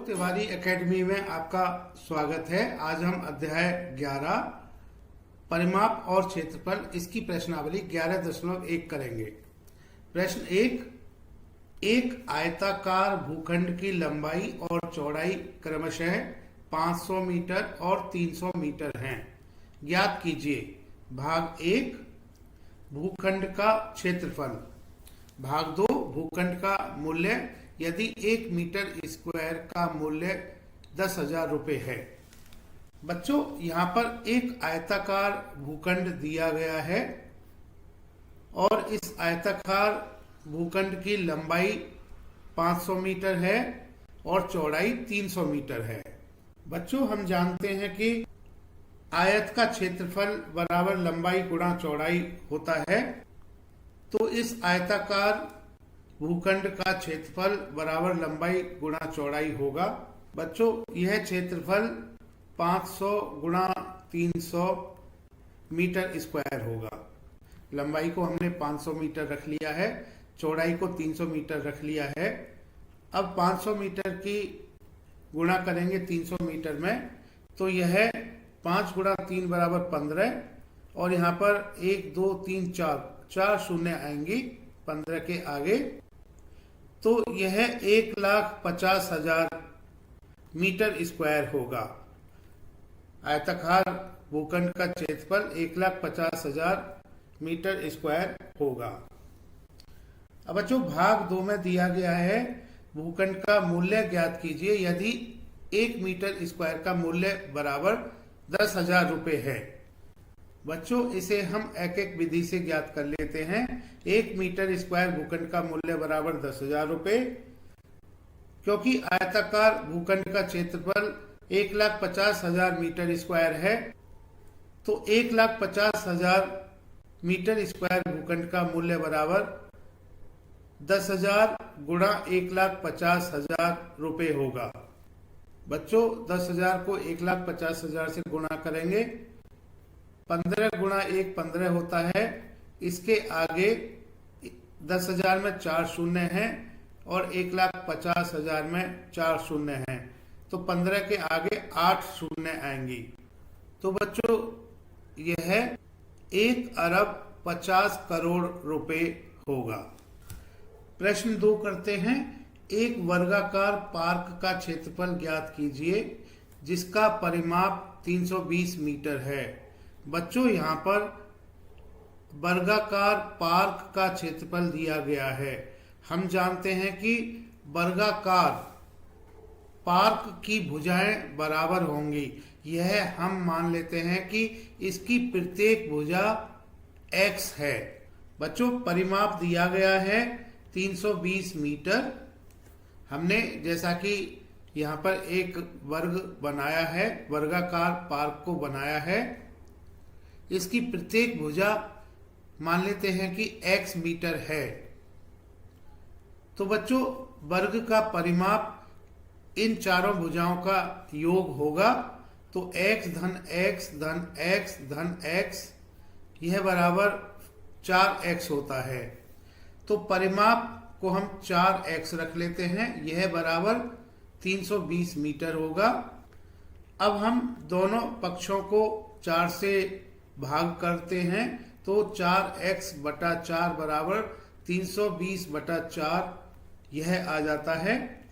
Tiwari academy में आपका स्वागत है। आज हम अध्याय 11 परिमाप और क्षेत्रफल इसकी प्रश्नावली 11.1 करेंगे। प्रश्न 1, एक आयताकार भूखंड की लंबाई और चौड़ाई क्रमशः 500 मीटर और 300 मीटर है। ज्ञात कीजिए। भाग 1 भूखंड का क्षेत्रफल। भाग 2 भूखंड का मूल्य यदि 1 मीटर स्क्वायर का मूल्य 10,000 रुपये है। बच्चों, यहाँ पर एक आयताकार भूखंड दिया गया है और इस आयताकार भूखंड की लंबाई 500 मीटर है और चौड़ाई 300 मीटर है। बच्चों, हम जानते हैं कि आयत का क्षेत्रफल बराबर लंबाई गुणा चौड़ाई होता है, तो इस आयताकार भूखंड का क्षेत्रफल बराबर लंबाई गुणा चौड़ाई होगा। बच्चों, यह क्षेत्रफल 500 गुणा 300 मीटर स्क्वायर होगा। लंबाई को हमने 500 मीटर रख लिया है, चौड़ाई को 300 मीटर रख लिया है। अब 500 मीटर की गुणा करेंगे 300 मीटर में, तो यह 5 गुणा 3 बराबर 15 और यहाँ पर 1 2 3 4 शून्य आएंगी 15 के आगे, तो यह 1,50,000 मीटर स्क्वायर होगा। आयताकार भूखंड का क्षेत्रफल 1,50,000 मीटर स्क्वायर होगा। अब बच्चों, भाग 2 में दिया गया है भूखंड का मूल्य ज्ञात कीजिए यदि 1 मीटर स्क्वायर का मूल्य बराबर 10,000 रुपये है। बच्चों, इसे हम एक एक विधि से ज्ञात कर लेते हैं। 1 मीटर स्क्वायर भूखंड का मूल्य बराबर 10,000 रुपये, क्योंकि आयताकार भूखंड का क्षेत्रफल 1,50,000 मीटर स्क्वायर है, तो 1,50,000 मीटर स्क्वायर भूखंड का मूल्य बराबर 10,000 गुणा 1,50,000 रुपये होगा। बच्चों, 10,000 को 1,50,000 से गुणा करेंगे, 15 गुणा 1 15 होता है। इसके आगे 10,000 में 4 शून्य हैं और 1,50,000 में 4 शून्य हैं, तो 15 के आगे 8 शून्य आएंगी। तो बच्चों, यह 1,50,00,000,000 रुपये होगा। प्रश्न 2 करते हैं। एक वर्गाकार पार्क का क्षेत्रफल ज्ञात कीजिए जिसका परिमाप 320 मीटर है। बच्चों, यहाँ पर वर्गाकार पार्क का क्षेत्रफल दिया गया है। हम जानते हैं कि वर्गाकार पार्क की भुजाएं बराबर होंगी। यह हम मान लेते हैं कि इसकी प्रत्येक भुजा x है। बच्चों, परिमाप दिया गया है 320 मीटर। हमने जैसा कि यहाँ पर एक वर्ग बनाया है, वर्गाकार पार्क को बनाया है, इसकी प्रत्येक भुजा मान लेते हैं कि x मीटर है। तो बच्चों, वर्ग का परिमाप इन चारों भुजाओं का योग होगा, तो x धन x धन x धन x यह बराबर 4x होता है। तो परिमाप को हम 4x रख लेते हैं, यह बराबर 320 मीटर होगा। अब हम दोनों पक्षों को 4 से भाग करते हैं, तो 4x बटा 4 बराबर 320 बटा 4 यह आ जाता है।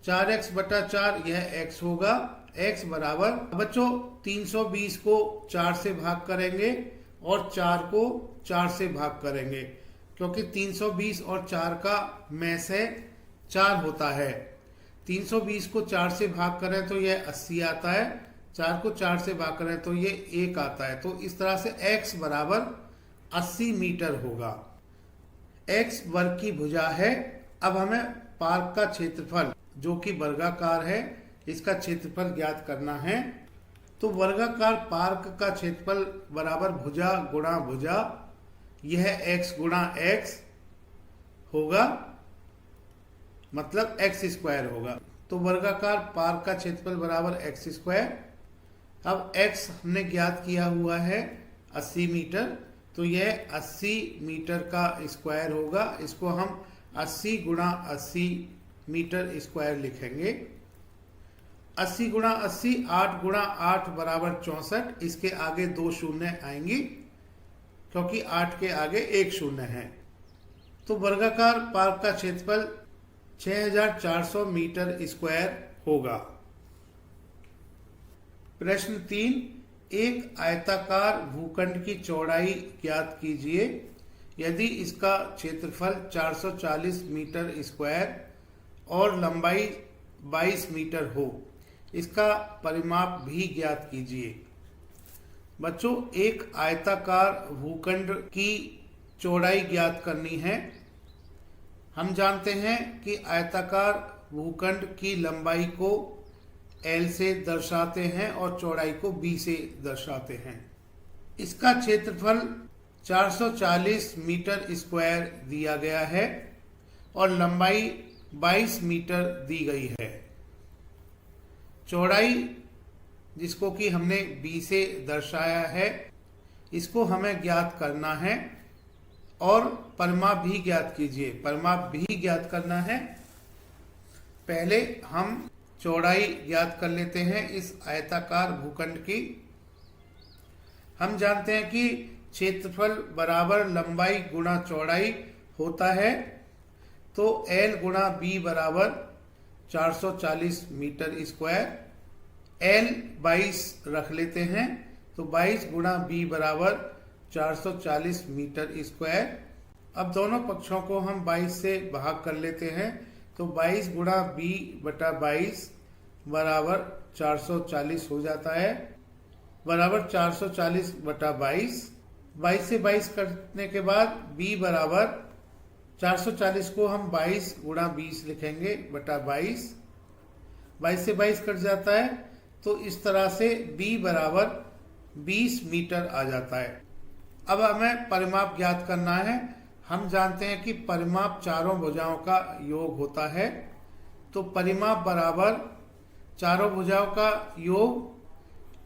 4x बटा 4 यह x होगा। x बराबर, बच्चों, 320 को 4 से भाग करेंगे और 4 को 4 से भाग करेंगे, क्योंकि 320 और 4 का में से 4 होता है। 320 को 4 से भाग करें तो यह 80 आता है, 4 को 4 से भाग करें तो ये 1 आता है। तो इस तरह से x बराबर 80 मीटर होगा। x वर्ग की भुजा है। अब हमें पार्क का क्षेत्रफल, जो कि वर्गाकार है, इसका क्षेत्रफल ज्ञात करना है। तो वर्गाकार पार्क का क्षेत्रफल बराबर भुजा गुणा भुजा, यह x गुणा x होगा, मतलब x स्क्वायर होगा। तो वर्गाकार पार्क का क्षेत्रफल बराबर x स्क्वायर। अब x हमने ज्ञात किया हुआ है 80 मीटर, तो यह 80 मीटर का स्क्वायर होगा। इसको हम 80 गुणा 80 मीटर स्क्वायर लिखेंगे। 80 गुणा 80, 8 गुणा 8 बराबर 64। इसके आगे 2 शून्य आएंगी क्योंकि 8 के आगे 1 शून्य है। तो वर्गाकार पार्क का क्षेत्रफल 6400 मीटर स्क्वायर होगा। प्रश्न 3, एक आयताकार भूखंड की चौड़ाई ज्ञात कीजिए यदि इसका क्षेत्रफल 440 मीटर स्क्वायर और लंबाई 22 मीटर हो। इसका परिमाप भी ज्ञात कीजिए। बच्चों, एक आयताकार भूखंड की चौड़ाई ज्ञात करनी है। हम जानते हैं कि आयताकार भूखंड की लंबाई को L से दर्शाते हैं और चौड़ाई को B से दर्शाते हैं। इसका क्षेत्रफल 440 मीटर स्क्वायर दिया गया है और लंबाई 22 मीटर दी गई है। चौड़ाई जिसको कि हमने B से दर्शाया है, इसको हमें ज्ञात करना है और परिमाप भी ज्ञात कीजिए। परिमाप भी ज्ञात करना है। पहले हम चौड़ाई ज्ञात कर लेते हैं इस आयताकार भूखंड की। हम जानते हैं कि क्षेत्रफल बराबर लंबाई गुणा चौड़ाई होता है, तो L गुणा B बराबर 440 मीटर स्क्वायर। L 22 रख लेते हैं, तो 22 गुणा B बराबर 440 मीटर स्क्वायर। अब दोनों पक्षों को हम 22 से भाग कर लेते हैं, तो 22 गुणा B बटा 22 बराबर 440 हो जाता है, बराबर 440 बटा 22। 22 से 22 करने के बाद B बराबर 440 को हम 22 गुणा 20 लिखेंगे बटा 22। 22 से 22 कट जाता है, तो इस तरह से B बराबर 20 मीटर आ जाता है। अब हमें परिमाप ज्ञात करना है। हम जानते हैं कि परिमाप चारों भुजाओं का योग होता है, तो परिमाप बराबर चारों भुजाओं का योग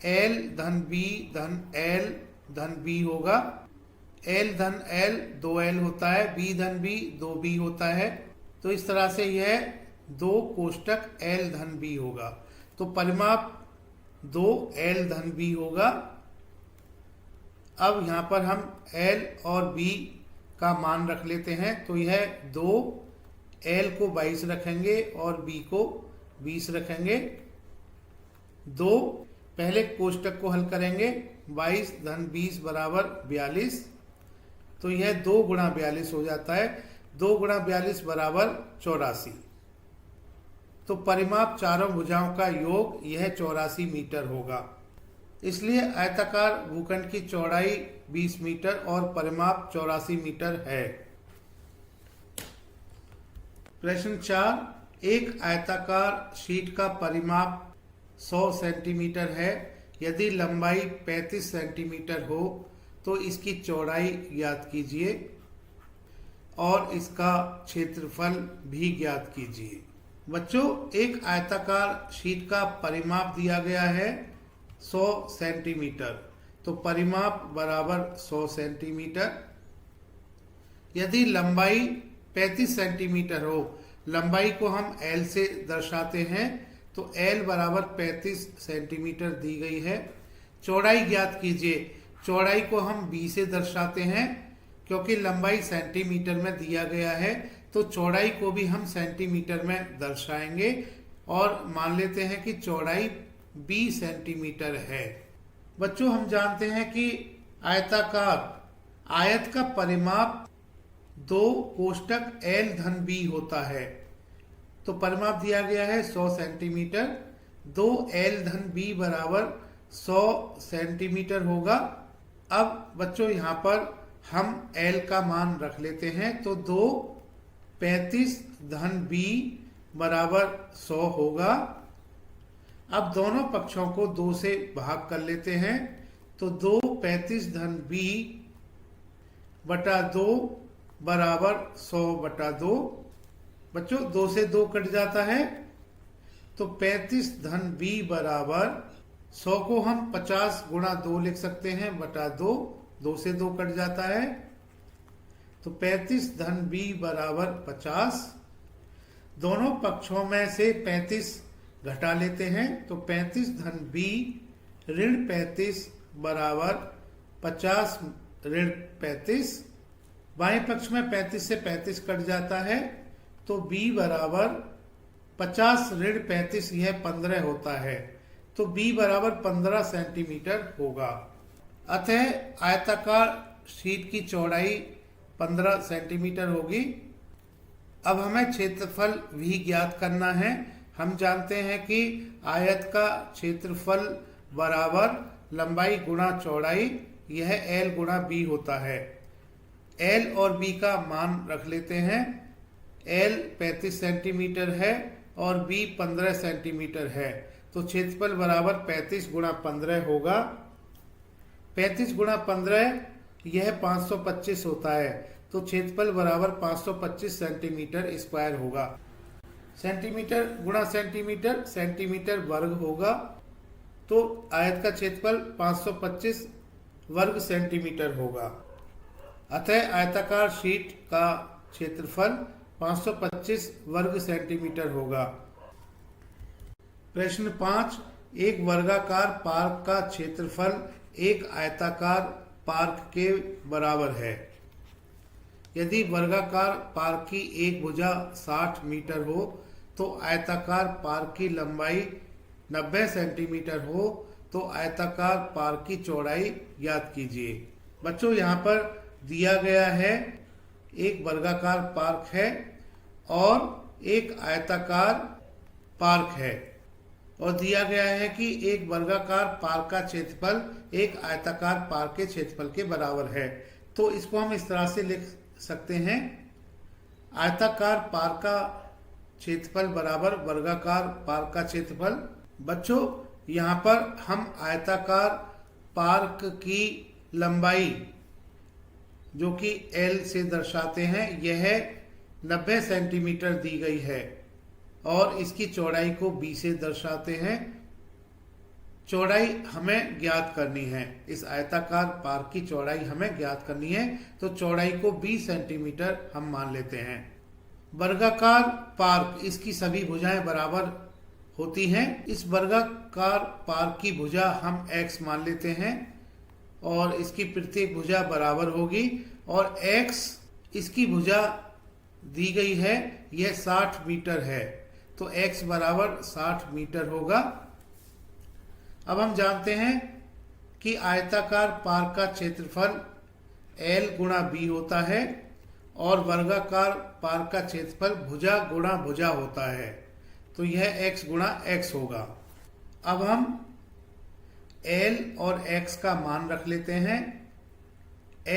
L धन B धन L धन B होगा। L धन L 2L होता है, B धन B 2B होता है। तो इस तरह से यह 2 कोष्टक L धन B होगा। तो परिमाप 2L धन B होगा। अब यहाँ पर हम L और B का मान रख लेते हैं, तो यह 2 L को 22 रखेंगे और B को 20 रखेंगे। 2 पहले कोष्टक को हल करेंगे, 22 धन 20 बराबर 42। तो यह 2 गुणा 42 हो जाता है। 2 गुणा 42 बराबर 84। तो परिमाप चारों भुजाओं का योग यह 84 मीटर होगा। इसलिए आयताकार भूखंड की चौड़ाई 20 मीटर और परिमाप 84 मीटर है। प्रश्न 4, एक आयताकार शीट का परिमाप 100 सेंटीमीटर है। यदि लंबाई 35 सेंटीमीटर हो तो इसकी चौड़ाई ज्ञात कीजिए और इसका क्षेत्रफल भी ज्ञात कीजिए। बच्चों, एक आयताकार शीट का परिमाप दिया गया है 100 सेंटीमीटर, तो परिमाप बराबर 100 सेंटीमीटर। यदि लंबाई 35 सेंटीमीटर हो, लंबाई को हम L से दर्शाते हैं, तो L बराबर 35 सेंटीमीटर दी गई है। चौड़ाई ज्ञात कीजिए। चौड़ाई को हम B से दर्शाते हैं, क्योंकि लंबाई सेंटीमीटर में दिया गया है, तो चौड़ाई को भी हम सेंटीमीटर में दर्शाएंगे और मान लेते हैं कि चौड़ाई 20 सेंटीमीटर है। बच्चों, हम जानते हैं कि आयत का परिमाप 2 कोष्टक L धन B होता है। तो परिमाप दिया गया है 100 सेंटीमीटर। 2 L धन B बराबर 100 सेंटीमीटर होगा। अब बच्चों, यहाँ पर हम L का मान रख लेते हैं, तो 2 35 धन B बराबर 100 होगा। अब दोनों पक्षों को 2 से भाग कर लेते हैं, तो 2 35 धन B बटा 2 बराबर 100 बटा 2। बच्चों, 2 से 2 कट जाता है, तो 35 धन B बराबर 100 को हम 50 गुणा 2 लिख सकते हैं बटा 2। 2 से 2 कट जाता है, तो 35 धन B बराबर 50। दोनों पक्षों में से 35 घटा लेते हैं तो 35 धन बी ऋण 35 बराबर 50 ऋण 35। बाएं पक्ष में 35 से 35 कट जाता है तो b बराबर 50 ऋण 35 यह 15 होता है, तो b बराबर 15 सेंटीमीटर होगा। अतः आयताकार शीट की चौड़ाई 15 सेंटीमीटर होगी। अब हमें क्षेत्रफल v ज्ञात करना है। हम जानते हैं कि आयत का क्षेत्रफल बराबर लंबाई गुणा चौड़ाई, यह l गुणा b होता है। l और b का मान रख लेते हैं। l 35 सेंटीमीटर है और b 15 सेंटीमीटर है, तो क्षेत्रफल बराबर 35 गुणा 15 होगा। 35 गुणा 15 यह 525 होता है, तो क्षेत्रफल बराबर 525 सेंटीमीटर स्क्वायर होगा। सेंटीमीटर गुणा सेंटीमीटर, सेंटीमीटर वर्ग होगा, तो आयत का क्षेत्रफल 525 वर्ग सेंटीमीटर होगा। अतः आयताकार शीट का क्षेत्रफल 525 वर्ग सेंटीमीटर होगा। प्रश्न 5, एक वर्गाकार पार्क का क्षेत्रफल एक आयताकार पार्क के बराबर है। यदि वर्गाकार पार्क की एक भुजा 60 मीटर हो तो आयताकार पार्क की लंबाई 90 सेंटीमीटर हो, तो आयताकार पार्क की चौड़ाई ज्ञात कीजिए। बच्चों, यहाँ पर दिया गया है एक वर्गाकार पार्क है और एक आयताकार पार्क है, और दिया गया है कि एक वर्गाकार पार्क का क्षेत्रफल एक आयताकार पार्क के क्षेत्रफल के बराबर है। तो इसको हम इस तरह से लिख सकते हैं, आयताकार पार्क का क्षेत्रफल बराबर वर्गाकार पार्क का क्षेत्रफल। बच्चों, यहाँ पर हम आयताकार पार्क की लंबाई जो कि L से दर्शाते हैं, यह 90 सेंटीमीटर दी गई है और इसकी चौड़ाई को b से दर्शाते हैं। चौड़ाई हमें ज्ञात करनी है, इस आयताकार पार्क की चौड़ाई हमें ज्ञात करनी है, तो चौड़ाई को 20 सेंटीमीटर हम मान लेते हैं। वर्गाकार पार्क, इसकी सभी भुजाएं बराबर होती हैं। इस वर्गाकार पार्क की भुजा हम x मान लेते हैं और इसकी प्रत्येक भुजा बराबर होगी, और x इसकी भुजा दी गई है, यह 60 मीटर है, तो x बराबर 60 मीटर होगा। अब हम जानते हैं कि आयताकार पार्क का क्षेत्रफल L गुणा b होता है और वर्गाकार पार्क का क्षेत्रफल भुजा गुणा भुजा होता है, तो यह x गुणा x होगा। अब हम L और x का मान रख लेते हैं।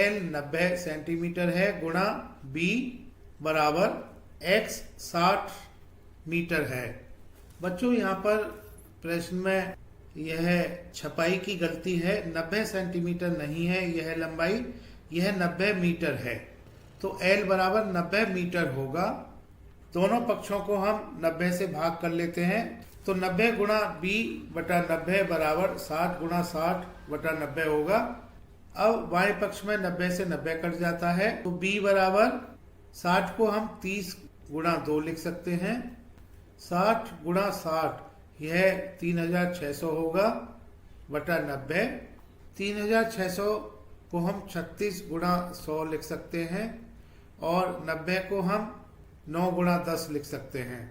L 90 सेंटीमीटर है गुणा b बराबर x 60 मीटर है। बच्चों, यहाँ पर प्रश्न में यह छपाई की गलती है, 90 सेंटीमीटर नहीं है यह लंबाई, यह 90 मीटर है, तो L बराबर 90 मीटर होगा। दोनों पक्षों को हम 90 से भाग कर लेते हैं, तो 90 गुणा b बटा 90 बराबर 60 गुणा 60 बटा 90 होगा। अब बाएं पक्ष में 90 से 90 कट जाता है, तो b बराबर 60 को हम 30 गुणा 2 लिख सकते हैं। 60 गुणा 60 यह 3600 होगा बटा 90। 3600 को हम 36 गुणा 100 लिख सकते हैं और 90 को हम 9 गुणा 10 लिख सकते हैं।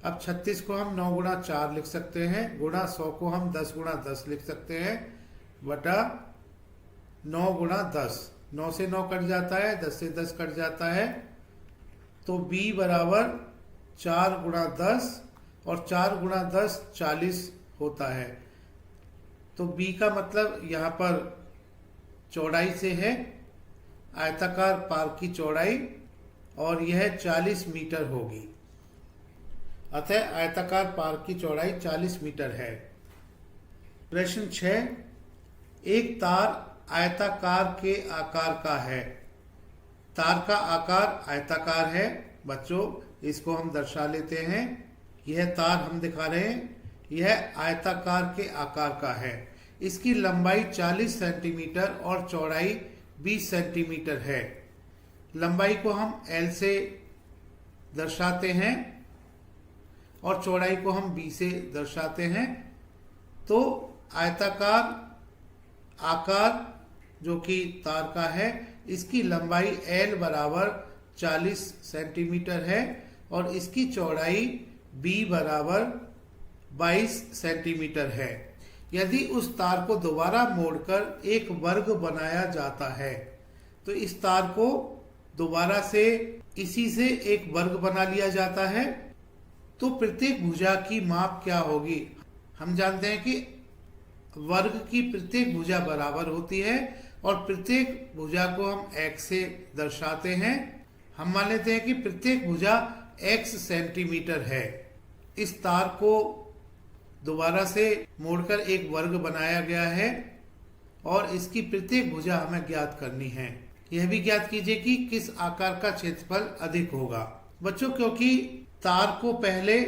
अब 36 को हम 9 गुणा 4 लिख सकते हैं, गुणा 100 को हम 10 गुणा 10 लिख सकते हैं बटा 9 गुणा 10। 9 से 9 कट जाता है, 10 से 10 कट जाता है, तो b बराबर 4 गुणा 10 और 4 गुणा 10 40 होता है। तो b का मतलब यहाँ पर चौड़ाई से है, आयताकार पार्क की चौड़ाई, और यह 40 मीटर होगी। अतः आयताकार पार्क की चौड़ाई 40 मीटर है। प्रश्न 6, एक तार आयताकार के आकार का है। तार का आकार आयताकार है। बच्चों, इसको हम दर्शा लेते हैं। यह तार हम दिखा रहे हैं, यह आयताकार के आकार का है। इसकी लंबाई 40 सेंटीमीटर और चौड़ाई 20 सेंटीमीटर है। लंबाई को हम L से दर्शाते हैं और चौड़ाई को हम b से दर्शाते हैं। तो आयताकार आकार जो कि तार का है, इसकी लंबाई L बराबर 40 सेंटीमीटर है और इसकी चौड़ाई B बराबर 22 सेंटीमीटर है। यदि उस तार को दोबारा मोड़कर एक वर्ग बनाया जाता है, तो इस तार को दोबारा से इसी से एक वर्ग बना लिया जाता है, तो प्रत्येक भुजा की माप क्या होगी? हम जानते हैं कि वर्ग की प्रत्येक भुजा बराबर होती है और प्रत्येक भुजा को हम x से दर्शाते हैं। हम मान लेते हैं कि प्रत्येक भुजा x सेंटीमीटर है। इस तार को दोबारा से मोड़कर एक वर्ग बनाया गया है और इसकी प्रत्येक भुजा हमें ज्ञात करनी है। यह भी ज्ञात कीजिए कि किस आकार का क्षेत्रफल अधिक होगा। बच्चों, क्योंकि तार को पहले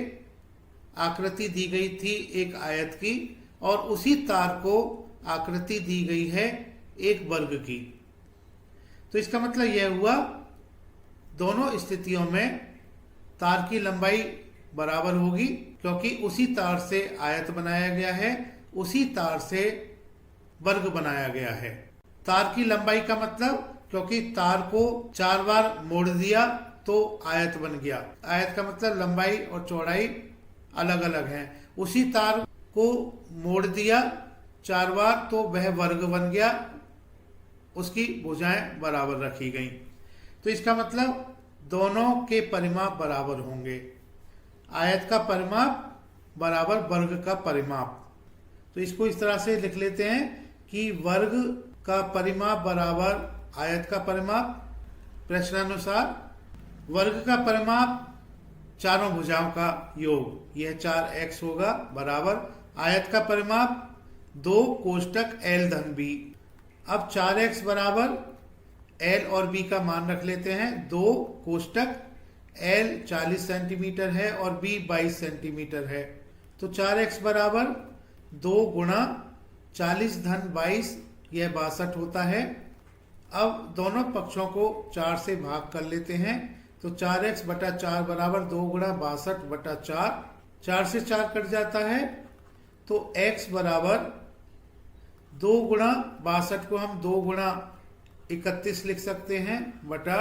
आकृति दी गई थी एक आयत की और उसी तार को आकृति दी गई है एक वर्ग की, तो इसका मतलब यह हुआ दोनों स्थितियों में तार की लंबाई बराबर होगी, क्योंकि उसी तार से आयत बनाया गया है, उसी तार से वर्ग बनाया गया है। तार की लंबाई का मतलब, क्योंकि तार को 4 बार मोड़ दिया तो आयत बन गया। आयत का मतलब लंबाई और चौड़ाई अलग अलग है। उसी तार को मोड़ दिया 4 बार तो वह वर्ग बन गया, उसकी भुजाएं बराबर रखी गई। तो इसका मतलब दोनों के परिमाप बराबर होंगे। आयत का परिमाप बराबर वर्ग का परिमाप। तो इसको इस तरह से लिख लेते हैं कि वर्ग का परिमाप बराबर आयत का परिमाप। प्रश्नानुसार वर्ग का परिमाप चारों भुजाओं का योग, यह 4x होगा, बराबर आयत का परिमाप 2 कोष्टक L धन B। अब 4x बराबर L और B का मान रख लेते हैं। 2 कोष्टक L 40 सेंटीमीटर है और B 22 सेंटीमीटर है, तो 4x बराबर 2 गुणा 40 धन 22, यह 62 होता है। अब दोनों पक्षों को 4 से भाग कर लेते हैं, तो 4x बटा 4 बराबर 2 गुणा 62 बटा 4, 4 से 4 कट जाता है, तो x बराबर 2 गुणा 62 को हम 2 गुणा 31 लिख सकते हैं, बटा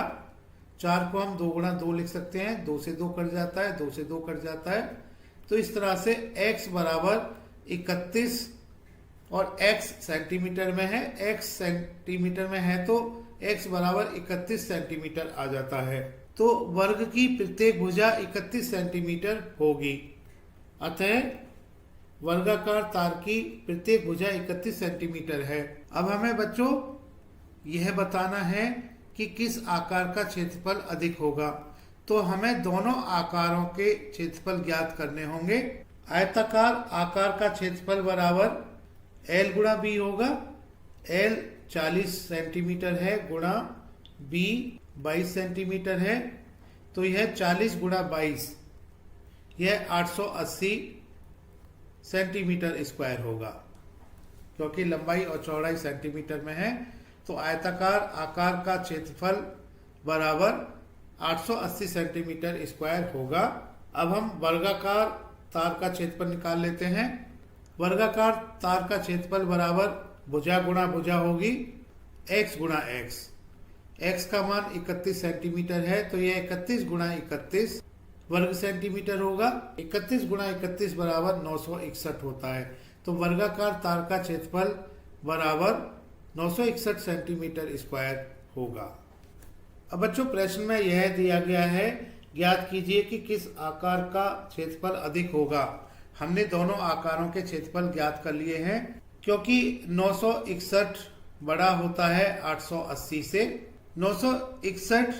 4 को हम 2 गुणा 2 लिख सकते हैं। 2 से 2 कट जाता है, 2 से 2 कट जाता है। तो इस तरह से x बराबर 31 और x सेंटीमीटर में है, x सेंटीमीटर में है तो x बराबर 31 सेंटीमीटर आ जाता है। तो वर्ग की प्रत्येक भुजा 31 सेंटीमीटर होगी। अतः वर्गाकार तार की प्रत्येक भुजा 31 सेंटीमीटर है। अब हमें बच्चों यह बताना है कि किस आकार का क्षेत्रफल अधिक होगा। तो हमें दोनों आकारों के क्षेत्रफल ज्ञात करने होंगे। आयताकार आकार का क्षेत्रफल बराबर L गुणा B होगा। L 40 सेंटीमीटर है गुणा B 22 सेंटीमीटर है, तो यह 40 गुणा 22, यह 880 सेंटीमीटर स्क्वायर होगा। क्योंकि लंबाई और चौड़ाई सेंटीमीटर में है, तो आयताकार आकार का क्षेत्रफल बराबर 880 सेंटीमीटर स्क्वायर होगा। अब हम वर्गाकार तार का क्षेत्रफल निकाल लेते हैं। वर्गाकार तार का क्षेत्रफल बराबर भुजा गुणा भुजा होगी, x गुणा x। x का मान 31 सेंटीमीटर है, तो यह 31 गुणा 31 वर्ग सेंटीमीटर होगा। 31 गुणा 31 बराबर 961 होता है। तो वर्गाकार तार का क्षेत्रफल बराबर 961 सेंटीमीटर स्क्वायर होगा। अब बच्चों प्रश्न में यह दिया गया है, ज्ञात कीजिए कि किस आकार का क्षेत्रफल अधिक होगा। हमने दोनों आकारों के क्षेत्रफल ज्ञात कर लिए हैं, क्योंकि 961 बड़ा होता है 880 से। 961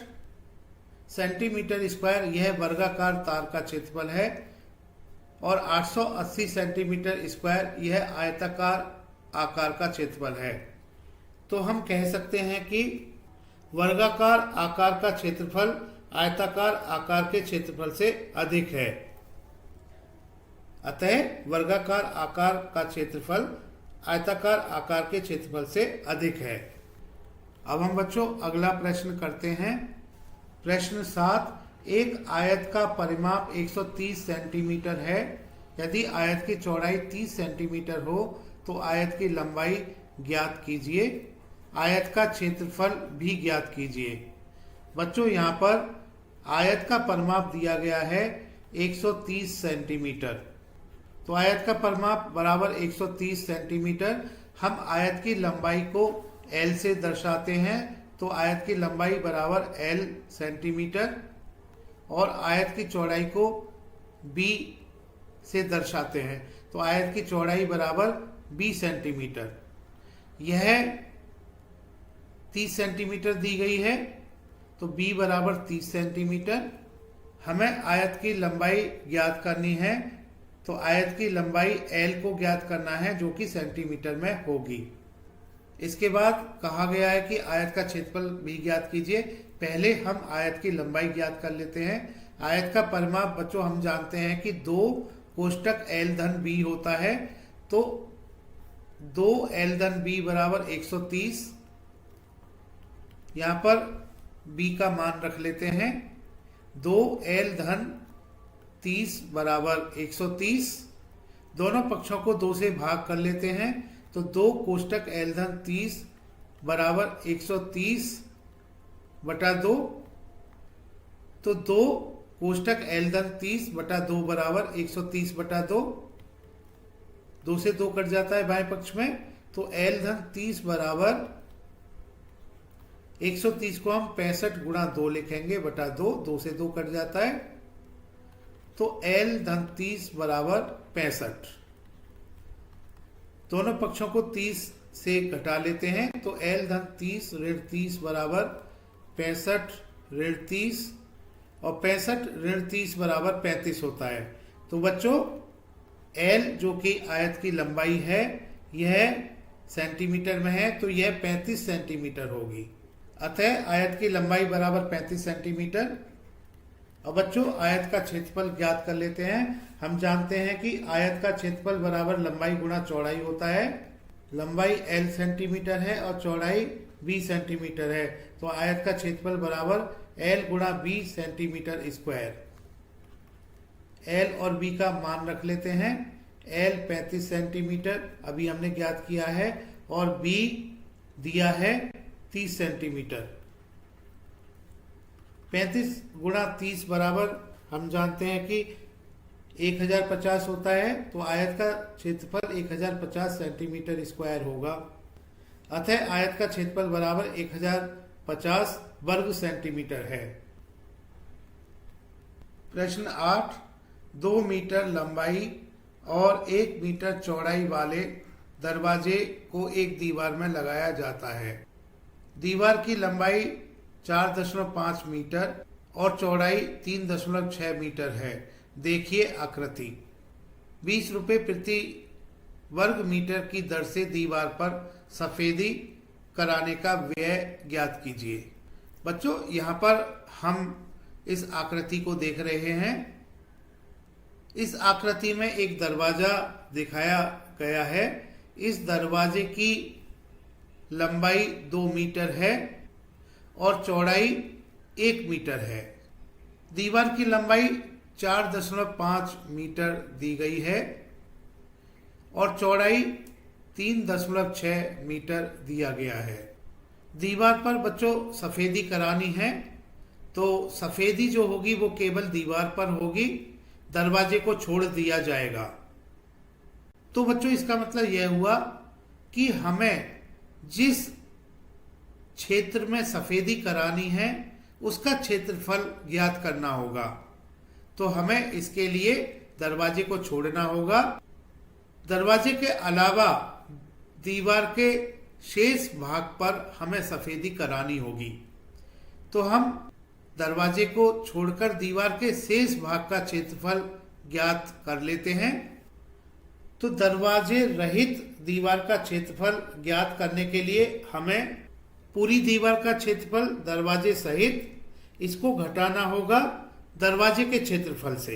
सेंटीमीटर स्क्वायर यह वर्गाकार तार का क्षेत्रफल है और 880 सेंटीमीटर स्क्वायर यह आयताकार आकार का क्षेत्रफल है। तो हम कह सकते हैं कि वर्गाकार आकार का क्षेत्रफल आयताकार आकार के क्षेत्रफल से अधिक है। अतः वर्गाकार आकार का क्षेत्रफल आयताकार आकार के क्षेत्रफल से अधिक है। अब हम बच्चों अगला प्रश्न करते हैं। प्रश्न 7, एक आयत का परिमाप 130 सेंटीमीटर है। यदि आयत की चौड़ाई 30 सेंटीमीटर हो तो आयत की लंबाई ज्ञात कीजिए। आयत का क्षेत्रफल भी ज्ञात कीजिए। बच्चों, यहाँ पर आयत का परिमाप दिया गया है 130 सेंटीमीटर। तो आयत का परिमाप बराबर 130 सेंटीमीटर। हम आयत की लंबाई को L से दर्शाते हैं, तो आयत की लंबाई बराबर L सेंटीमीटर और आयत की चौड़ाई को B से दर्शाते हैं, तो आयत की चौड़ाई बराबर B सेंटीमीटर। यह 30 सेंटीमीटर दी गई है, तो B बराबर 30 सेंटीमीटर। हमें आयत की लंबाई ज्ञात करनी है, तो आयत की लंबाई L को ज्ञात करना है जो कि सेंटीमीटर में होगी। इसके बाद कहा गया है कि आयत का क्षेत्रफल भी ज्ञात कीजिए। पहले हम आयत की लंबाई ज्ञात कर लेते हैं। आयत का परिमाप बच्चों हम जानते हैं कि 2 कोष्टक L धन B होता है, तो 2 L धन B बराबर 130। यहाँ पर B का मान रख लेते हैं। 2 L धन 30 बराबर 130। दोनों पक्षों को 2 से भाग कर लेते हैं, तो 2 कोष्टक L धन 30 बराबर 130 बटा 2। तो 2 कोष्टक L धन 30 बटा 2 बराबर 130 बटा 2। 2 से 2 कट जाता है बाएं पक्ष में, तो L धन 30 बराबर 130 को हम 65 गुणा 2 लिखेंगे बटा 2। 2 से 2 कट जाता है, तो L धन 30 बराबर 65। दोनों पक्षों को 30 से घटा लेते हैं, तो L धन 30 ऋण 30 बराबर 65 ऋण 30 और 65 ऋण 30 बराबर 35 होता है। तो बच्चों, L जो कि आयत की लंबाई है, यह सेंटीमीटर में है, तो यह 35 सेंटीमीटर होगी। अतः आयत की लंबाई बराबर 35 सेंटीमीटर। अब बच्चों, आयत का क्षेत्रफल ज्ञात कर लेते हैं। हम जानते हैं कि आयत का क्षेत्रफल बराबर लंबाई गुणा चौड़ाई होता है। लंबाई L सेंटीमीटर है और चौड़ाई B सेंटीमीटर है, तो आयत का क्षेत्रफल बराबर L गुणा B सेंटीमीटर स्क्वायर। L और B का मान रख लेते हैं। L 35 सेंटीमीटर अभी हमने ज्ञात किया है और B दिया है 30 सेंटीमीटर। 35 गुणा 30 बराबर हम जानते हैं कि 1050 होता है, तो आयत का क्षेत्रफल 1050 सेंटीमीटर स्क्वायर होगा। अतः आयत का क्षेत्रफल बराबर 1050 वर्ग सेंटीमीटर है। प्रश्न 8, 2 मीटर लंबाई और 1 मीटर चौड़ाई वाले दरवाजे को एक दीवार में लगाया जाता है। दीवार की लंबाई 4.5 मीटर और चौड़ाई 3.6 मीटर है। देखिए आकृति। 20 रुपये प्रति वर्ग मीटर की दर से दीवार पर सफेदी कराने का व्यय ज्ञात कीजिए। बच्चों, यहाँ पर हम इस आकृति को देख रहे हैं। इस आकृति में एक दरवाजा दिखाया गया है। इस दरवाजे की लंबाई 2 मीटर है और चौड़ाई 1 मीटर है। दीवार की लंबाई 4.5 मीटर दी गई है और चौड़ाई 3.6 मीटर दिया गया है। दीवार पर बच्चों सफेदी करानी है, तो सफेदी जो होगी वो केवल दीवार पर होगी, दरवाजे को छोड़ दिया जाएगा। तो बच्चों, इसका मतलब यह हुआ कि हमें जिस क्षेत्र में सफेदी करानी है उसका क्षेत्रफल ज्ञात करना होगा। तो हमें इसके लिए दरवाजे को छोड़ना होगा। दरवाजे के अलावा दीवार के शेष भाग पर हमें सफेदी करानी होगी। तो हम दरवाजे को छोड़कर दीवार के शेष भाग का क्षेत्रफल ज्ञात कर लेते हैं। तो दरवाजे रहित दीवार का क्षेत्रफल ज्ञात करने के लिए हमें पूरी दीवार का क्षेत्रफल दरवाजे सहित इसको घटाना होगा दरवाजे के क्षेत्रफल से।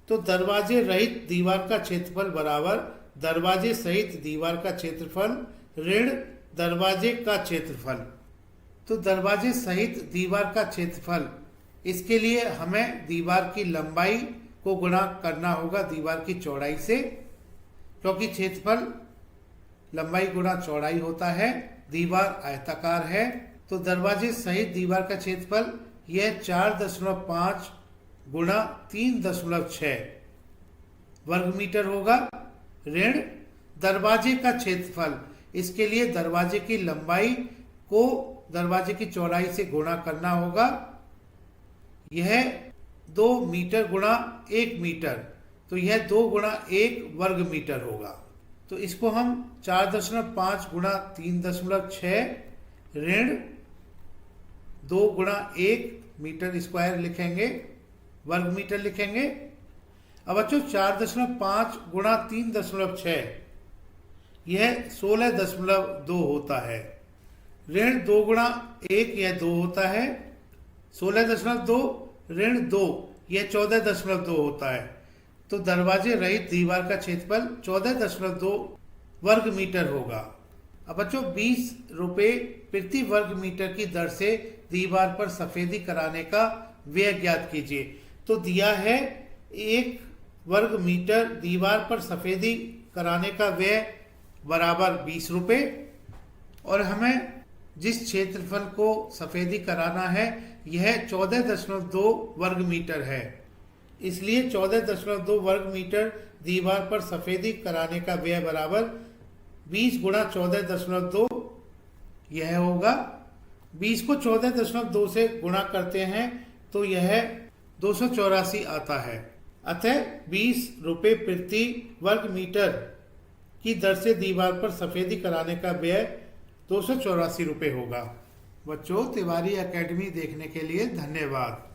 तो दरवाजे रहित दीवार का क्षेत्रफल बराबर दरवाजे सहित दीवार का क्षेत्रफल ऋण दरवाजे का क्षेत्रफल। तो दरवाजे सहित दीवार का क्षेत्रफल इसके लिए हमें दीवार की लंबाई को गुणा करना होगा दीवार की चौड़ाई से, क्योंकि क्षेत्रफल लंबाई गुणा चौड़ाई होता है। दीवार आयताकार है तो दरवाजे सहित दीवार का क्षेत्रफल यह 4.5 गुणा 3.6 वर्ग मीटर होगा। ऋण दरवाजे का क्षेत्रफल, इसके लिए दरवाजे की लंबाई को दरवाजे की चौड़ाई से गुणा करना होगा। यह 2 मीटर गुणा 1 मीटर, तो यह 2 गुणा 1 वर्ग मीटर होगा। तो इसको हम 4.5 गुणा 3.6 ऋण 2 गुणा 1 मीटर स्क्वायर लिखेंगे, वर्ग मीटर लिखेंगे। अब बच्चों 4.5 गुणा 3.6 यह 16.2 होता है। ऋण 2 गुणा 1 यह 2 होता है। 16.2 ऋण 2 यह 14.2 होता है। तो दरवाजे रहित दीवार का क्षेत्रफल 14.2 वर्ग मीटर होगा। अब बच्चों 20 रुपए प्रति वर्ग मीटर की दर से दीवार पर सफेदी कराने का व्यय ज्ञात कीजिए। तो दिया है 1 वर्ग मीटर दीवार पर सफेदी कराने का व्यय बराबर 20 रुपए, और हमें जिस क्षेत्रफल को सफेदी कराना है यह 14.2 वर्ग मीटर है, इसलिए 14.2 वर्ग मीटर दीवार पर सफेदी कराने का व्यय बराबर 20 गुणा 14.2 यह होगा। 20 को 14.2 से गुणा करते हैं तो यह 284 आता है। अतः 20 रुपए प्रति वर्ग मीटर की दर से दीवार पर सफेदी कराने का व्यय 284 रुपए होगा। बच्चों, तिवारी एकेडमी देखने के लिए धन्यवाद।